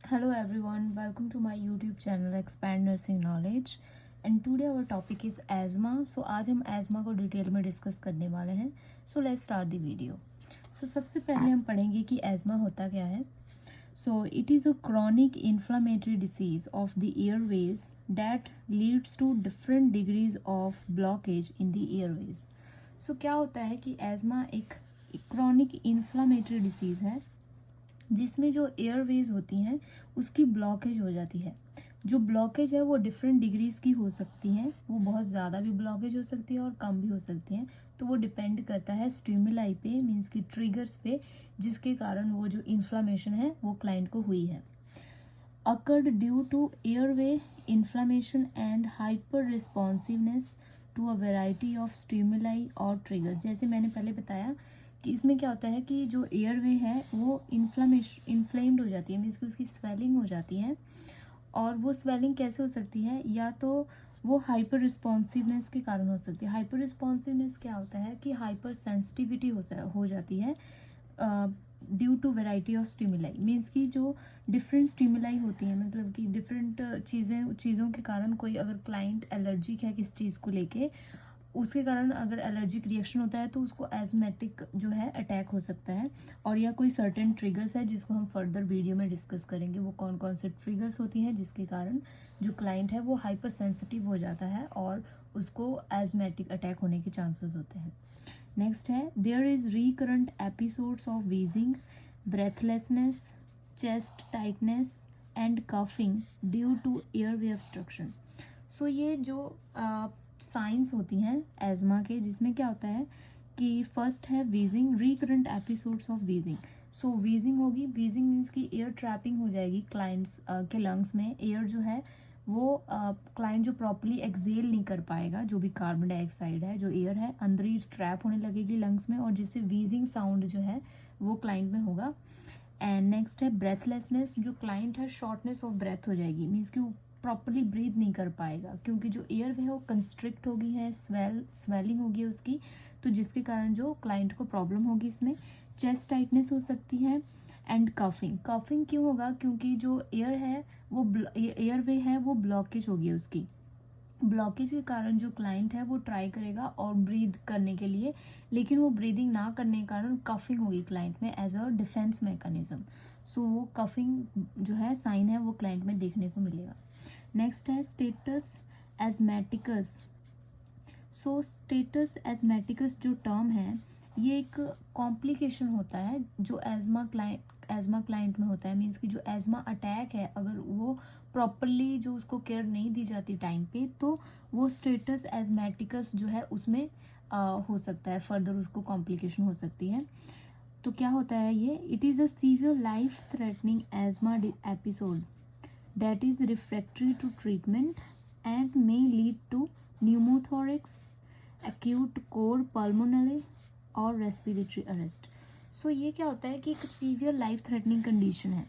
Hello everyone, welcome to my YouTube channel Expand Nursing Knowledge and today our topic is asthma. So आज हम asthma को detail में discuss करने वाले हैं. So let's start the video. So सबसे पहले हम पढ़ेंगे कि asthma होता क्या है. So it is a chronic inflammatory disease of the airways that leads to different degrees of blockage in the airways. So क्या होता है कि asthma एक chronic inflammatory disease है जिसमें जो एयरवेज होती हैं उसकी ब्लॉकेज हो जाती है. जो ब्लॉकेज है वो डिफरेंट डिग्रीज़ की हो सकती हैं. वो बहुत ज़्यादा भी ब्लॉकेज हो सकती है और कम भी हो सकती हैं. तो वो डिपेंड करता है स्टिमुलाई पे, मीन्स की ट्रिगर्स पे, जिसके कारण वो जो इन्फ्लामेशन है वो क्लाइंट को हुई है. Occurred due to airway inflammation and hyper responsiveness to a variety of stimuli और ट्रिगर्स. जैसे मैंने पहले बताया कि इसमें क्या होता है कि जो एयरवे है वो इन्फ्लेम्ड हो जाती है, मीन्स कि उसकी स्वेलिंग हो जाती है. और वो स्वेलिंग कैसे हो सकती है, या तो वो हाइपर रिस्पॉन्सिवनेस के कारण हो सकती है. हाइपर रिस्पॉन्सिवनेस क्या होता है कि हाइपर सेंसिटिविटी हो जाती है due to variety of stimuli. Means कि जो डिफरेंट स्टिमुलाई होती हैं, मतलब कि डिफरेंट चीज़ों के कारण कोई अगर क्लाइंट एलर्जिक है किस चीज़ को लेके, उसके कारण अगर एलर्जिक रिएक्शन होता है तो उसको एजमेटिक जो है अटैक हो सकता है. और या कोई सर्टेन ट्रिगर्स है जिसको हम फर्दर वीडियो में डिस्कस करेंगे, वो कौन कौन से ट्रिगर्स होती हैं जिसके कारण जो क्लाइंट है वो हाइपर सेंसिटिव हो जाता है और उसको एजमेटिक अटैक होने के चांसेस होते हैं. नेक्स्ट है there is recurrent episodes of wheezing, breathlessness, chest tightness and coughing due to airway obstruction. So ये जो साइंस होती हैं एज़मा के, जिसमें क्या होता है कि फर्स्ट है wheezing, recurrent episodes of wheezing. So wheezing होगी. वीजिंग मीन्स कि एयर ट्रैपिंग हो जाएगी क्लाइंट्स के लंग्स में. एयर जो है वो क्लाइंट जो प्रॉपर्ली एक्सेल नहीं कर पाएगा, जो भी कार्बन डाइऑक्साइड है, जो एयर है अंदर ही ट्रैप होने लगेगी लंग्स में, और जिससे वीजिंग साउंड जो है वो क्लाइंट में होगा. एंड नेक्स्ट है ब्रेथलेसनेस. जो क्लाइंट है शॉर्टनेस ऑफ ब्रेथ हो जाएगी, मीन्स कि वो प्रॉपरली ब्रीथ नहीं कर पाएगा क्योंकि जो एयर है वो कंस्ट्रिक्ट होगी है, स्वेलिंग होगी उसकी, तो जिसके कारण जो क्लाइंट को प्रॉब्लम होगी इसमें. चेस्ट टाइटनेस हो सकती है. And coughing. कफिंग क्यों होगा? क्योंकि जो एयर है वो एयरवे है वो ब्लॉकेज होगी उसकी. ब्लॉकेज के कारण जो क्लाइंट है वो ट्राई करेगा और ब्रीद करने के लिए, लेकिन वो ब्रीदिंग ना करने के कारण कफिंग होगी क्लाइंट में एज अ डिफेंस मैकेनिज्म. सो वो कफिंग जो है साइन है वो क्लाइंट में देखने को मिलेगा. नेक्स्ट है स्टेटस एजमेटिकस. सो स्टेटस एजमेटिकस जो टर्म है ये एक कॉम्प्लिकेशन होता है जो एज़मा क्लाइंट में होता है. मीन्स कि जो एज़मा अटैक है अगर वो प्रॉपरली जो उसको केयर नहीं दी जाती टाइम पे, तो वो स्टेटस एजमेटिकस जो है उसमें हो सकता है, फर्दर उसको कॉम्प्लिकेशन हो सकती है. तो क्या होता है ये? It is a severe life threatening asthma episode that is refractory to treatment and may lead to pneumothorax, acute core pulmonary और respiratory arrest. So ये क्या होता है कि एक सीवियर लाइफ थ्रेटनिंग कंडीशन है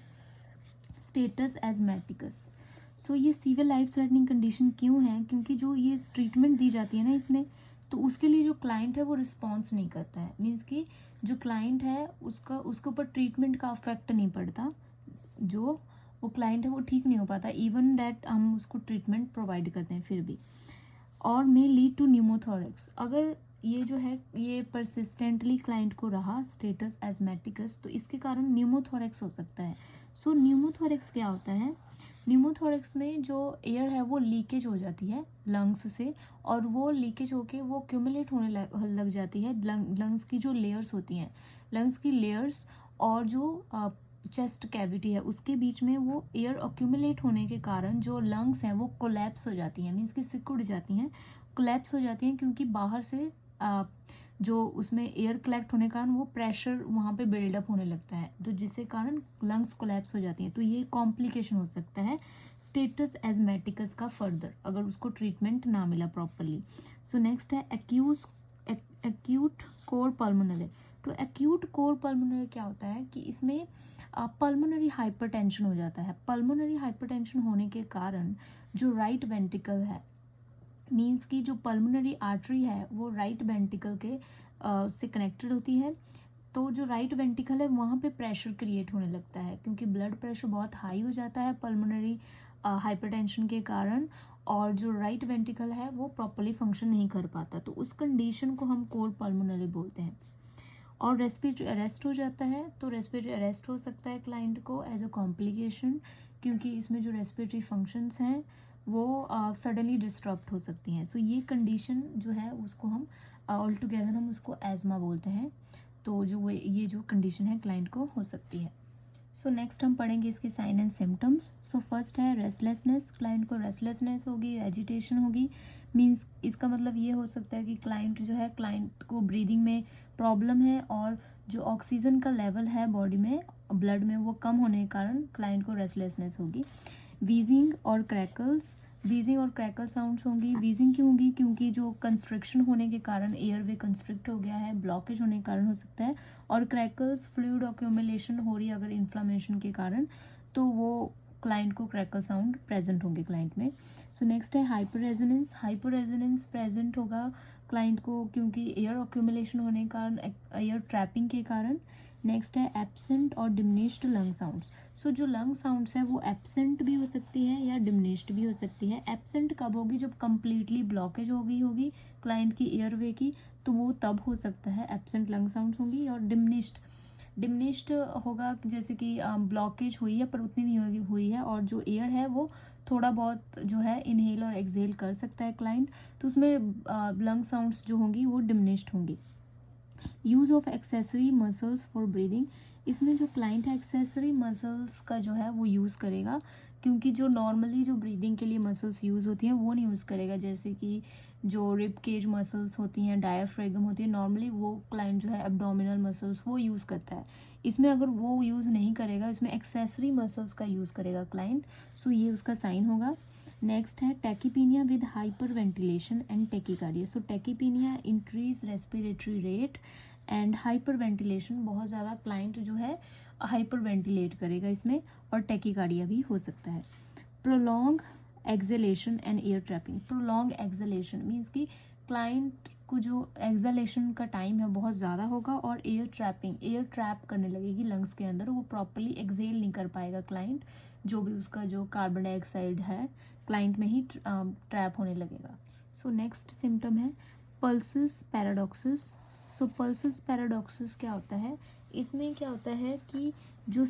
स्टेटस एजमेटिकस. सो ये सीवियर लाइफ थ्रेटनिंग कंडीशन क्यों है? क्योंकि जो ये ट्रीटमेंट दी जाती है ना इसमें, तो उसके लिए जो क्लाइंट है वो रिस्पॉन्स नहीं करता है. मीन्स कि जो क्लाइंट है उसके ऊपर ट्रीटमेंट का अफेक्ट नहीं पड़ता, जो वो क्लाइंट है वो ठीक नहीं हो पाता, इवन डैट हम उसको ट्रीटमेंट प्रोवाइड करते हैं फिर भी. और मे लीड टू न्यूमोथोरेक्स. अगर ये जो है ये परसिस्टेंटली क्लाइंट को रहा स्टेटस एजमेटिकस, तो इसके कारण न्यूमोथोरेक्स हो सकता है. सो न्यूमोथोरेक्स क्या होता है? न्यूमोथोरेक्स में जो एयर है वो लीकेज हो जाती है लंग्स से, और वो लीकेज होके वो क्यूमुलेट होने लग जाती है लंग्स की जो लेयर्स होती हैं, लंग्स की लेयर्स और जो चेस्ट कैविटी है उसके बीच में वो एयर अक्यूमुलेट होने के कारण जो लंग्स हैं वो कोलैप्स हो जाती हैं. मीन्स कि सिकुड़ जाती हैं, कोलैप्स हो जाती हैं, क्योंकि बाहर से जो उसमें एयर कलेक्ट होने के कारण वो प्रेशर वहाँ पे बिल्डअप होने लगता है, तो जिसके कारण लंग्स कोलैप्स हो जाती हैं. तो ये कॉम्प्लिकेशन हो सकता है स्टेटस एजमेटिकस का फर्दर, अगर उसको ट्रीटमेंट ना मिला प्रॉपरली. सो नेक्स्ट है एक्यूट कोर पल्मोनरी. तो एक्यूट कोर पल्मोनरी क्या होता है कि इसमें पल्मोनरी हाइपरटेंशन हो जाता है. पल्मोनरी हाइपरटेंशन होने के कारण जो राइट वेंट्रिकल है, मीन्स की जो पल्मोनरी आर्टरी है वो राइट वेंट्रिकल के से कनेक्टेड होती है, तो जो राइट वेंट्रिकल है वहाँ पे प्रेशर क्रिएट होने लगता है, क्योंकि ब्लड प्रेशर बहुत हाई हो जाता है पल्मोनरी हाइपरटेंशन के कारण, और जो राइट वेंट्रिकल है वो प्रॉपरली फंक्शन नहीं कर पाता, तो उस कंडीशन को हम कोल्ड पल्मोनरी बोलते हैं। और रेस्पिरेटरी अरेस्ट हो जाता है, तो रेस्पिरेटरी अरेस्ट हो सकता है क्लाइंट को एज अ कॉम्प्लिकेशन, क्योंकि इसमें जो रेस्पिरेटरी फंक्शंस हैं वो सडनली डिस्टर्ब हो सकती हैं। सो ये कंडीशन जो है उसको हम ऑल टुगेदर हम उसको एज़मा बोलते हैं। तो जो ये जो कंडीशन है क्लाइंट को हो सकती है। सो नेक्स्ट हम पढ़ेंगे इसके sign and symptoms. So first है रेस्टलेसनेस, क्लाइंट को रेस्टलेसनेस होगी, एजिटेशन होगी। मींस इसका मतलब ये हो सकता है कि क्लाइंट जो है, क्लाइंट को ब्रीदिंग में प्रॉब्लम है, और जो ऑक्सीजन का लेवल है बॉडी में, ब्लड में, वो कम होने के कारण क्लाइंट को रेस्टलेसनेस होगी। वीजिंग और क्रैकल्स, वीजिंग और क्रैकल साउंड्स होंगी। वीजिंग क्यों होगी? क्योंकि जो कंस्ट्रिक्शन होने के कारण एयरवे कंस्ट्रिक्ट हो गया है, ब्लॉकेज होने के कारण हो सकता है। और क्रैकल्स फ्लूइड अक्यूमुलेशन हो रही है अगर इन्फ्लामेशन के कारण, तो वो क्लाइंट को क्रैकल साउंड प्रेजेंट होंगे क्लाइंट में। सो नेक्स्ट है hyper resonance. Hyper resonance present होगा क्लाइंट को क्योंकि एयर अक्यूमुलेशन होने के कारण, एयर ट्रैपिंग के कारण। नेक्स्ट है एब्सेंट और डिमिनिश्ड लंग साउंड्स। सो जो लंग साउंड्स है वो एब्सेंट भी हो सकती है या डिमिनिश्ड भी हो सकती है। एब्सेंट कब होगी? जब कंप्लीटली ब्लॉकेज हो गई होगी क्लाइंट की एयरवे की, तो वो तब हो सकता है एब्सेंट लंग साउंड्स होंगी। और डिमिनिश्ड होगा जैसे कि ब्लॉकेज हुई है पर उतनी नहीं हुई है, और जो एयर है वो थोड़ा बहुत जो है इनहेल और एक्सहेल कर सकता है क्लाइंट, तो उसमें लंग साउंड्स जो होंगी वो डिमिनिश्ड होंगी। Use of accessory muscles for breathing, इसमें जो क्लाइंट है एक्सेसरी मसल्स का जो है वो यूज़ करेगा, क्योंकि जो नॉर्मली जो ब्रीदिंग के लिए मसल्स यूज़ होती हैं वो नहीं यूज़ करेगा। जैसे कि जो रिब केज मसल्स होती हैं, डायाफ्रेगम होती है, नॉर्मली वो क्लाइंट जो है एब्डोमिनल मसल्स वो यूज़ करता है। इसमें अगर वो यूज़ नहीं करेगा, इसमें एक्सेसरी मसल्स का यूज़ करेगा क्लाइंट। सो ये उसका साइन होगा। नेक्स्ट है tachypnea with hyperventilation and tachycardia. So tachypnea increase respiratory rate and hyperventilation, बहुत ज़्यादा क्लाइंट जो है हाइपर वेंटिलेट करेगा इसमें, और टैकीकार्डिया भी हो सकता है। Prolong acceleration and air trapping. Prolong acceleration means कि क्लाइंट को जो एक्सलेशन का टाइम है बहुत ज़्यादा होगा, और एयर ट्रैप करने लगेगी लंग्स के अंदर, वो प्रॉपरली एक्सहेल नहीं कर पाएगा क्लाइंट, जो भी उसका जो कार्बन डाइऑक्साइड है क्लाइंट में ही ट्रैप होने लगेगा। सो नेक्स्ट सिम्टम है पल्सिस पैराडॉक्सिस। सो पल्सिस पैराडॉक्सिस क्या होता है? इसमें क्या होता है कि जो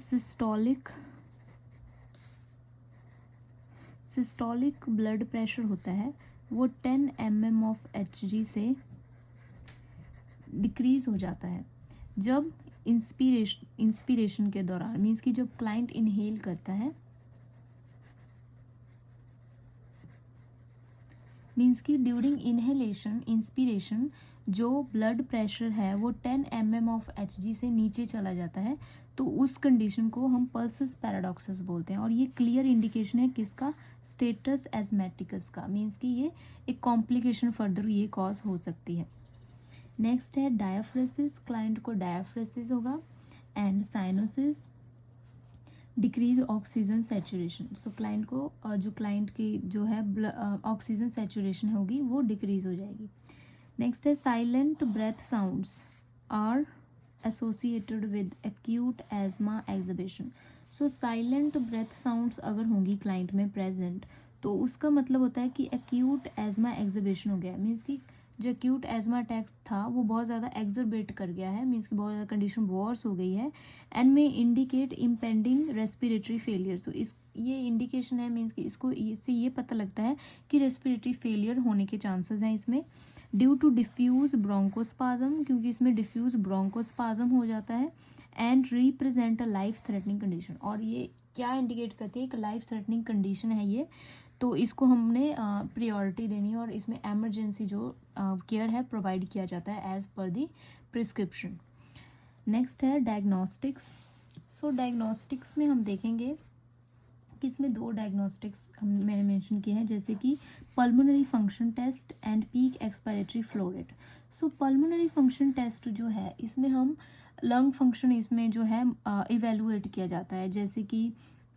सिस्टोलिक ब्लड प्रेशर होता है वो 10 mm ऑफ Hg से डिक्रीज हो जाता है जब इंस्पिरेशन के दौरान, मीन्स कि जब क्लाइंट इनहेल करता है, मीन्स कि ड्यूरिंग इनहेलेशन इंस्पिरेशन जो ब्लड प्रेशर है वो 10 mm ऑफ Hg से नीचे चला जाता है, तो उस कंडीशन को हम पल्सिस पैराडॉक्सिस बोलते हैं। और ये क्लियर इंडिकेशन है किसका? स्टेटस एजमेटिकस का, मीन्स कि ये एक कॉम्प्लिकेशन फर्दर ये कॉज हो सकती है। नेक्स्ट है डायाफ्रेसिस, क्लाइंट को डायाफ्रेसिस होगा। And cyanosis, decrease oxygen saturation. So client को जो क्लाइंट की जो है ऑक्सीजन सैचुरेशन होगी वो डिक्रीज हो जाएगी। नेक्स्ट है silent breath sounds are associated with acute asthma exhibition. So silent breath sounds अगर होंगी क्लाइंट में प्रेजेंट, तो उसका मतलब होता है कि एक्यूट एजमा एग्जिबिशन हो गया, मीन्स कि जो एक्यूट एजमा अटैक था वो बहुत ज़्यादा एग्जर्बेट कर गया है, मीन्स कि बहुत ज़्यादा कंडीशन वर्स हो गई है, एंड में इंडिकेट इम्पेंडिंग रेस्पिरेटरी फेलियर। सो इस ये इंडिकेशन है, मीन्स कि इससे ये पता लगता है कि रेस्पिरेटरी फेलियर होने के चांसेस हैं इसमें। ड्यू टू डिफ्यूज ब्रोंकोस्पाज्म, क्योंकि इसमें डिफ्यूज ब्रोंकोस्पाज्म हो जाता है। And represent a life threatening condition, और ये क्या इंडिकेट करती है? एक लाइफ थ्रेटनिंग कंडीशन है ये, तो इसको हमने प्रायोरिटी देनी है, और इसमें एमरजेंसी जो केयर है प्रोवाइड किया जाता है एज पर दी प्रिस्क्रिप्शन। नेक्स्ट है डायग्नोस्टिक्स। सो डायग्नोस्टिक्स में हम देखेंगे कि इसमें 2 डायग्नोस्टिक्स मैंने मेंशन किए हैं, जैसे कि pulmonary function test and peak expiratory flow rate. So pulmonary function test जो है इसमें हम लंग फंक्शन इसमें जो है इवेलुएट किया जाता है, जैसे कि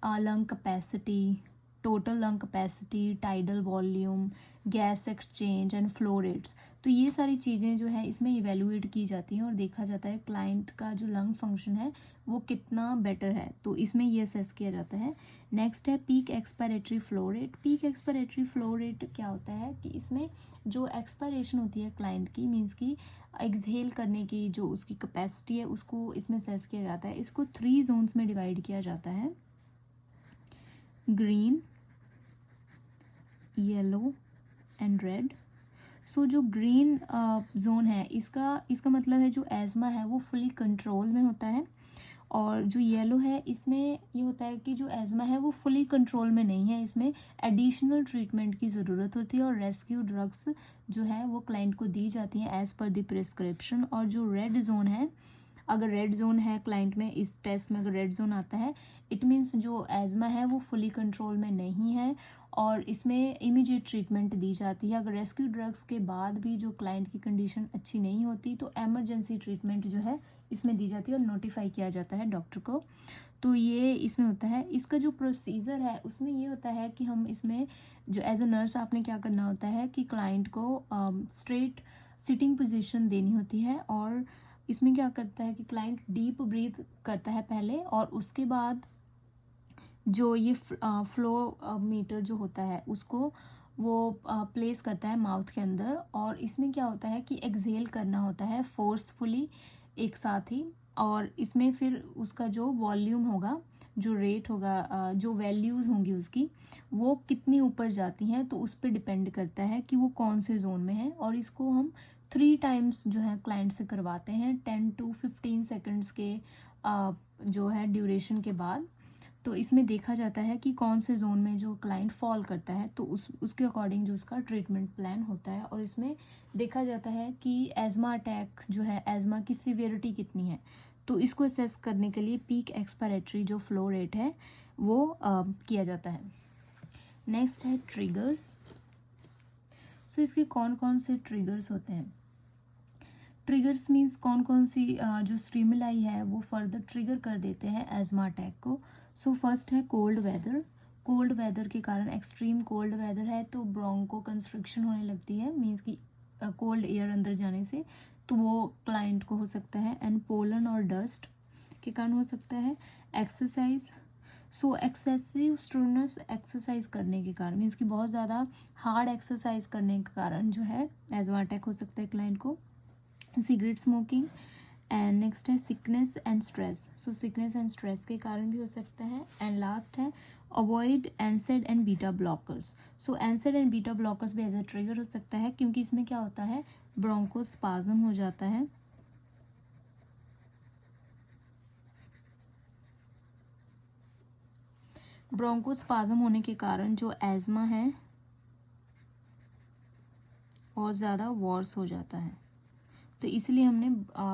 lung capacity, total lung capacity, tidal volume, gas exchange and flow rates. तो ये सारी चीज़ें जो है इसमें इवेलुएट की जाती हैं और देखा जाता है क्लाइंट का जो लंग फंक्शन है वो कितना बेटर है, तो इसमें ये असेस किया जाता है। नेक्स्ट है peak expiratory flow rate. Peak expiratory flow rate क्या होता है कि इसमें जो एक्सपायरेशन होती है क्लाइंट की, मीन्स की एक्सहेल करने की जो उसकी कैपेसिटी है उसको इसमें असेस किया जाता है। इसको 3 जोन्स में डिवाइड किया जाता है, ग्रीन, येलो एंड रेड। सो जो ग्रीन जोन है इसका मतलब है जो एज़मा है वो फुली कंट्रोल में होता है, और जो येलो है इसमें ये होता है कि जो एज़मा है वो फुली कंट्रोल में नहीं है, इसमें एडिशनल ट्रीटमेंट की ज़रूरत होती है और रेस्क्यू ड्रग्स जो है वो क्लाइंट को दी जाती हैं एज़ पर द प्रिस्क्रिप्शन। और जो रेड जोन है, अगर रेड जोन है क्लाइंट में, इस टेस्ट में अगर रेड जोन आता है इट मीन्स जो एज़मा है वो फुली कंट्रोल में नहीं है और इसमें इमीडिएट ट्रीटमेंट दी जाती है। अगर रेस्क्यू ड्रग्स के बाद भी जो क्लाइंट की कंडीशन अच्छी नहीं होती तो एमरजेंसी ट्रीटमेंट जो है इसमें दी जाती है और नोटिफाई किया जाता है डॉक्टर को। तो ये इसमें होता है। इसका जो प्रोसीजर है उसमें ये होता है कि हम इसमें जो एज अ नर्स आपने क्या करना होता है कि क्लाइंट को स्ट्रेट सिटिंग पोजीशन देनी होती है, और इसमें क्या करता है कि क्लाइंट डीप ब्रीथ करता है पहले, और उसके बाद जो ये फ्लो मीटर जो होता है उसको वो प्लेस करता है माउथ के अंदर, और इसमें क्या होता है कि एक्सहेल करना होता है फोर्सफुली एक साथ ही। और इसमें फिर उसका जो वॉल्यूम होगा, जो रेट होगा, जो वैल्यूज़ होंगी उसकी वो कितनी ऊपर जाती हैं तो उस पर डिपेंड करता है कि वो कौन से जोन में है। और इसको हम 3 टाइम्स जो है क्लाइंट से करवाते हैं 10 to 15 सेकेंड्स के जो है ड्यूरेशन के बाद। तो इसमें देखा जाता है कि कौन से जोन में जो क्लाइंट फॉल करता है तो उसके अकॉर्डिंग जो उसका ट्रीटमेंट प्लान होता है। और इसमें देखा जाता है कि एज़मा अटैक जो है, एज़मा की सीवियरिटी कितनी है, तो इसको असेस करने के लिए पीक एक्सपायरेटरी जो फ्लो रेट है वो किया जाता है। नेक्स्ट है ट्रिगर्स। सो इसके कौन कौन से ट्रिगर्स होते हैं। ट्रिगर्स मीन्स कौन कौन सी जो स्टिमुलाई है वो फर्दर ट्रिगर कर देते हैं एज़मा अटैक को। सो फर्स्ट है कोल्ड वेदर। कोल्ड वेदर के कारण, एक्सट्रीम कोल्ड वेदर है तो ब्रोंको कंस्ट्रिक्शन होने लगती है, मीन्स कि कोल्ड एयर अंदर जाने से, तो वो क्लाइंट को हो सकता है। एंड पोलन और डस्ट के कारण हो सकता है। एक्सरसाइज, सो एक्सेसिव स्ट्रेनस एक्सरसाइज करने के कारण, मीन्स कि बहुत ज़्यादा हार्ड एक्सरसाइज करने के कारण जो है एज़मा अटैक हो सकता है क्लाइंट को। Cigarette smoking. एंड नेक्स्ट है sickness and stress. So sickness and stress के कारण भी हो सकता है। एंड लास्ट है avoid एनसेड and beta blockers. So एनसेड and beta blockers भी एज अ ट्रिगर हो सकता है, क्योंकि इसमें क्या होता है ब्रोंकोस्पाज्म हो जाता है। ब्रोंकोस्पाज्म होने के कारण जो एज़मा है और ज़्यादा वर्स हो जाता है, तो इसलिए हमने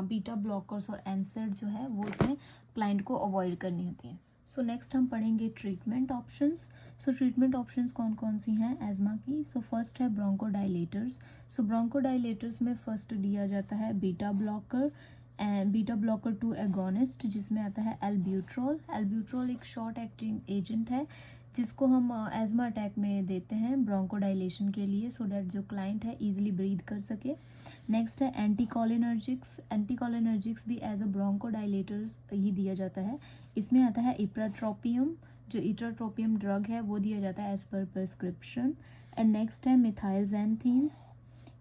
बीटा ब्लॉकर्स और एनसेड जो है वो इसमें क्लाइंट को अवॉइड करनी होती है। सो नेक्स्ट हम पढ़ेंगे ट्रीटमेंट ऑप्शंस। सो ट्रीटमेंट ऑप्शंस कौन कौन सी हैं एज़मा की। सो फर्स्ट है ब्रोंकोडाइलेटर्स। सो ब्रोंकोडाइलेटर्स में फर्स्ट दिया जाता है beta blocker and beta blocker 2 agonist, जिसमें आता है एल्ब्यूट्रॉल। एल्ब्यूट्रॉल एक शॉर्ट एक्टिंग एजेंट है जिसको हम एज़मा अटैक में देते हैं ब्रोंकोडाइलेशन के लिए, सो डैट जो क्लाइंट है ईजिली ब्रीथ कर सके। नेक्स्ट है एंटीकोलिनर्जिक्स। एंटीकोलिनर्जिक्स भी एज अ ब्रोंकोडाइलेटर्स ही दिया जाता है। इसमें आता है इप्राट्रोपियम, जो इप्राट्रोपियम ड्रग है वो दिया जाता है as per prescription. And next है मिथाइलजैंथीन्स।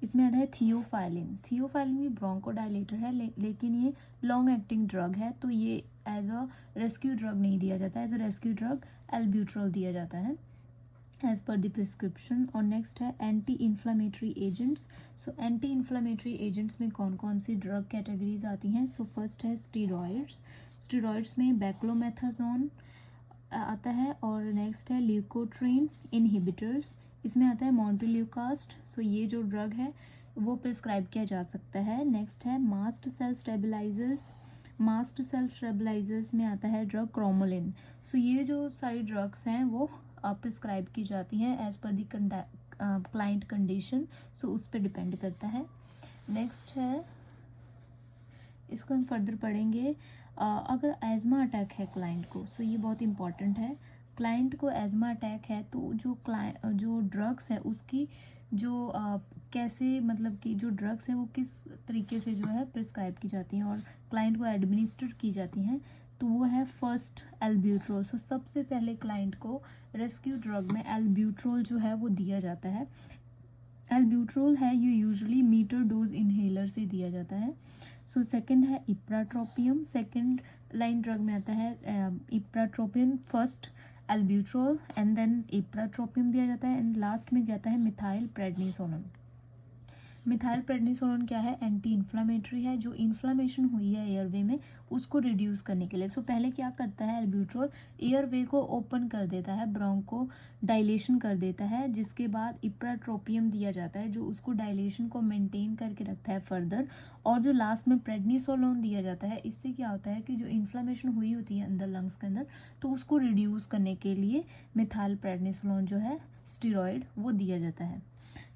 इसमें आता है थियोफाइलिन। थियोफाइलिन भी ब्रोंकोडाइलेटर है लेकिन ये लॉन्ग एक्टिंग ड्रग है, तो ये एज अ रेस्क्यू ड्रग नहीं दिया जाता है। एज अ रेस्क्यू ड्रग एल्ब्यूट्रॉल दिया जाता है एज पर द प्रिस्क्रिप्शन। और नेक्स्ट है anti inflammatory agents. So anti inflammatory agents में कौन कौन सी ड्रग कैटेगरीज आती हैं। सो फर्स्ट है स्टीरॉयड्स। स्टीरॉयड्स में बैक्लोमेथाजोन आता है, और नेक्स्ट है ल्यूकोट्रीन इनहिबिटर्स। इसमें आता है मोंटेल्यूकास्ट। सो ये जो ड्रग है वो प्रिस्क्राइब किया जा सकता है। नेक्स्ट है mast cell stabilisers. Mast cell stabilisers में आता है ड्रग क्रोमोलिन। सो ये जो सारी ड्रग्स हैं वो प्रिस्क्राइब की जाती हैं as per the client condition, सो उस पर डिपेंड करता है। नेक्स्ट है, इसको हम फर्दर पढ़ेंगे। अगर एज़मा अटैक है क्लाइंट को, सो ये बहुत इंपॉर्टेंट है। क्लाइंट को एजमा अटैक है तो जो ड्रग्स है उसकी जो कैसे, मतलब कि जो ड्रग्स है वो किस तरीके से जो है प्रिस्क्राइब की जाती हैं और क्लाइंट को एडमिनिस्टर की जाती हैं, तो वो है फर्स्ट एल्ब्यूट्रोल। सो सबसे पहले क्लाइंट को रेस्क्यू ड्रग में एल्ब्यूट्रोल जो है वो दिया जाता है। एल्ब्यूट्रोल है ये यूजुअली मीटर डोज इनहेलर से दिया जाता है। सो सेकंड है इप्राट्रोपियम, सेकंड लाइन ड्रग में आता है ipratropium, first albuterol and then ipratropium दिया जाता है एंड लास्ट में जाता है मिथाइल प्रेडनिसोलोन। मिथाइल प्रेडनिसोलोन क्या है, एंटी इन्फ्लामेटरी है, जो इन्फ्लामेशन हुई है एयरवे में उसको रिड्यूस करने के लिए। सो पहले क्या करता है एल्ब्यूट्रोल, एयरवे को ओपन कर देता है, ब्रोंको डायलेशन कर देता है, जिसके बाद इप्राट्रोपियम दिया जाता है जो उसको डायलेशन को मेंटेन करके रखता है फर्दर, और जो लास्ट में प्रेडनिसोलोन दिया जाता है, इससे क्या होता है कि जो इन्फ्लामेशन हुई होती है अंदर लंग्स के अंदर तो उसको रिड्यूस करने के लिए मिथाइल प्रेडनिसोलोन जो है स्टेरॉइड वो दिया जाता है।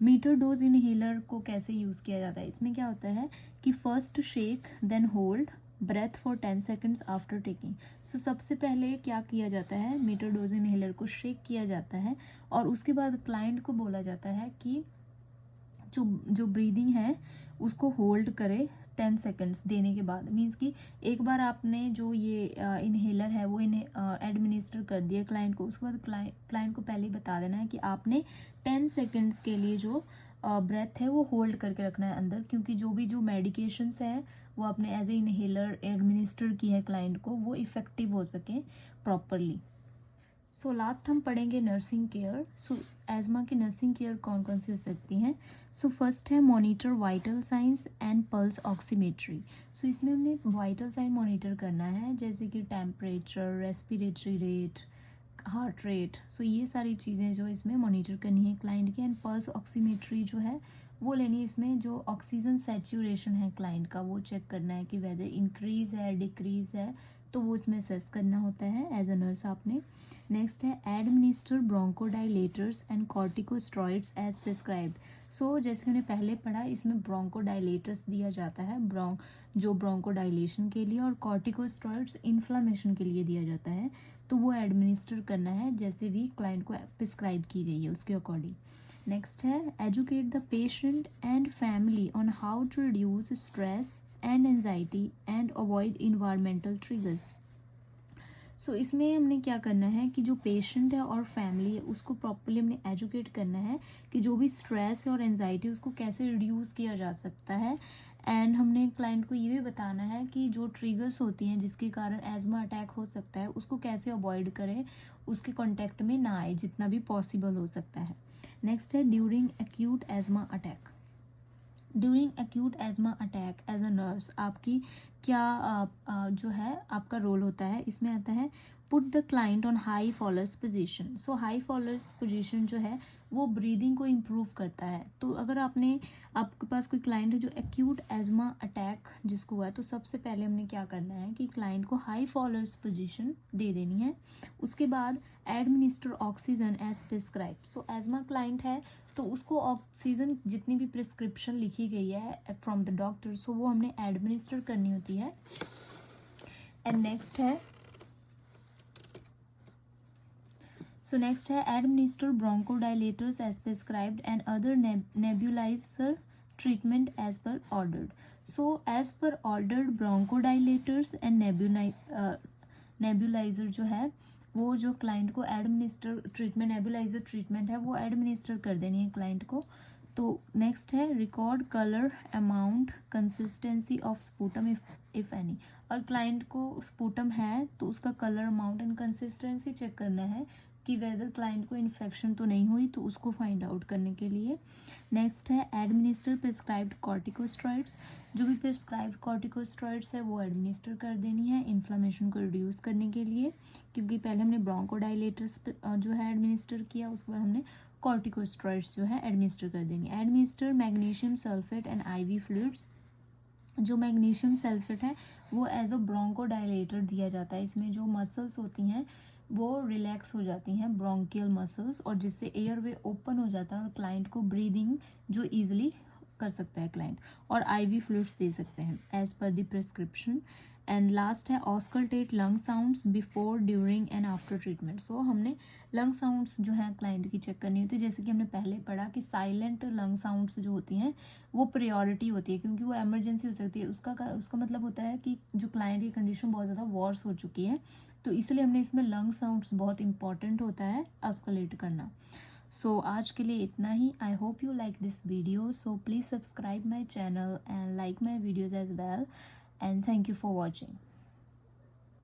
मीटर डोज इनहेलर को कैसे यूज़ किया जाता है, इसमें क्या होता है कि first shake then hold breath for 10 seconds after taking. So सबसे पहले क्या किया जाता है, मीटर डोज इनहेलर को शेक किया जाता है और उसके बाद क्लाइंट को बोला जाता है कि जो ब्रीदिंग है उसको होल्ड करे 10 सेकेंड्स देने के बाद। मीन्स कि एक बार आपने जो ये इनहेलर है वो इन्हें एडमिनिस्टर कर दिया क्लाइंट को, उसके बाद क्लाइंट को पहले ही बता देना है कि आपने 10 सेकेंड्स के लिए जो ब्रेथ है वो होल्ड करके रखना है अंदर, क्योंकि जो मेडिकेशंस है वो आपने एज ए इनहेलर एडमिनिस्टर की है क्लाइंट को, वो इफ़ेक्टिव हो सके प्रॉपरली। सो लास्ट हम पढ़ेंगे नर्सिंग केयर। सो एजमा की नर्सिंग केयर कौन कौन सी हो सकती हैं। सो फर्स्ट है monitor vital signs and pulse oximetry. So इसमें हमने वाइटल साइन मॉनिटर करना है, जैसे कि temperature, respiratory rate, heart rate. So ये सारी चीज़ें जो इसमें मॉनिटर करनी है क्लाइंट की। एंड पल्स ऑक्सीमेट्री जो है वो लेनी है, इसमें जो ऑक्सीजन सैचुरेशन है क्लाइंट का वो चेक करना है कि वेदर इंक्रीज है डिक्रीज है, तो वो इसमें असेस करना होता है एज अ नर्स आपने। नेक्स्ट है administer bronchodilators and corticosteroids as prescribed. So जैसे हमने पहले पढ़ा, इसमें ब्रोंकोडाइलेटर्स दिया जाता है जो ब्रोंकोडाइलेशन के लिए, और कॉर्टिकोस्टेरॉइड्स इन्फ्लामेशन के लिए दिया जाता है, तो वो एडमिनिस्टर करना है जैसे भी क्लाइंट को प्रिस्क्राइब की गई है उसके अकॉर्डिंग। नेक्स्ट है educate the patient and family on how to reduce stress and anxiety and avoid environmental triggers. So इसमें हमने क्या करना है कि जो पेशेंट है और फैमिली है उसको प्रॉपरली हमने एजुकेट करना है कि जो भी स्ट्रेस है और एंजाइटी उसको कैसे रिड्यूस किया जा सकता है। एंड हमने क्लाइंट को ये भी बताना है कि जो ट्रिगर्स होती हैं जिसके कारण एजमा अटैक हो सकता है उसको कैसे अवॉइड करें, उसके कॉन्टेक्ट में ना आए जितना भी पॉसिबल हो सकता है। नेक्स्ट है during acute asthma attack. During acute asthma attack as a nurse आपकी क्या जो है आपका रोल होता है, इसमें आता है put the client on high followers position. So high followers position जो है वो ब्रीदिंग को इम्प्रूव करता है। तो अगर आपके पास कोई क्लाइंट है जो एक्यूट एजमा अटैक जिसको हुआ है, तो सबसे पहले हमने क्या करना है कि क्लाइंट को हाई फॉलोअर्स पोजीशन दे देनी है। उसके बाद एडमिनिस्टर ऑक्सीजन एज प्रिस्क्राइब। सो एजमा क्लाइंट है तो उसको ऑक्सीजन जितनी भी प्रिस्क्रिप्शन लिखी गई है फ्रॉम द डॉक्टर, सो वो हमने एडमिनिस्टर करनी होती है। एंड नेक्स्ट है administer bronchodilators as prescribed and other nebuliser treatment as per ordered. So as per ordered bronchodilators and nebuliser जो है वो जो क्लाइंट को एडमिनिस्टर ट्रीटमेंट, नेबुलाइजर ट्रीटमेंट है वो एडमिनिस्टर कर देनी है क्लाइंट को। तो नेक्स्ट है record colour amount consistency of sputum if any. और क्लाइंट को स्पूटम है तो उसका colour amount and consistency check करना है कि वेदर क्लाइंट को इन्फेक्शन तो नहीं हुई, तो उसको फाइंड आउट करने के लिए। नेक्स्ट है एडमिनिस्टर प्रिस्क्राइब्ड कॉर्टिकोस्टेरॉइड्स। जो भी प्रिस्क्राइब्ड कॉर्टिकोस्टेरॉइड्स है वो एडमिनिस्टर कर देनी है इन्फ्लामेशन को रिड्यूस करने के लिए, क्योंकि पहले हमने ब्रोंकोडाइलेटर्स जो है एडमिनिस्टर किया, उसके बाद हमने कॉर्टिकोस्टेरॉइड्स जो है एडमिनिस्टर कर देंगे। Administer magnesium sulphate and ivy fluids. जो मैग्नीशियम सल्फेट है वो एज अ ब्रोंकोडाइलेटर दिया जाता है। इसमें जो मसल्स होती हैं वो रिलैक्स हो जाती हैं, ब्रोंकियल मसल्स, और जिससे एयरवे ओपन हो जाता है और क्लाइंट को ब्रीदिंग जो ईजिली कर सकता है क्लाइंट। और आईवी फ्लूइड्स दे सकते हैं as per the prescription. And last है auscultate lung sounds before, during and after treatment. So हमने लंग साउंड्स जो है क्लाइंट की चेक करनी होती है। जैसे कि हमने पहले पढ़ा कि साइलेंट लंग साउंड्स जो होती हैं वो प्रायोरिटी होती है, क्योंकि वो इमरजेंसी हो सकती है। उसका मतलब होता है कि जो क्लाइंट की कंडीशन बहुत ज़्यादा वॉर्स हो चुकी है, तो इसलिए हमने इसमें लंग साउंड्स बहुत इंपॉर्टेंट होता है ऑस्कलेट करना। सो आज के लिए इतना ही। I hope you like this video, so please subscribe my channel and like my videos as well, and thank you for watching.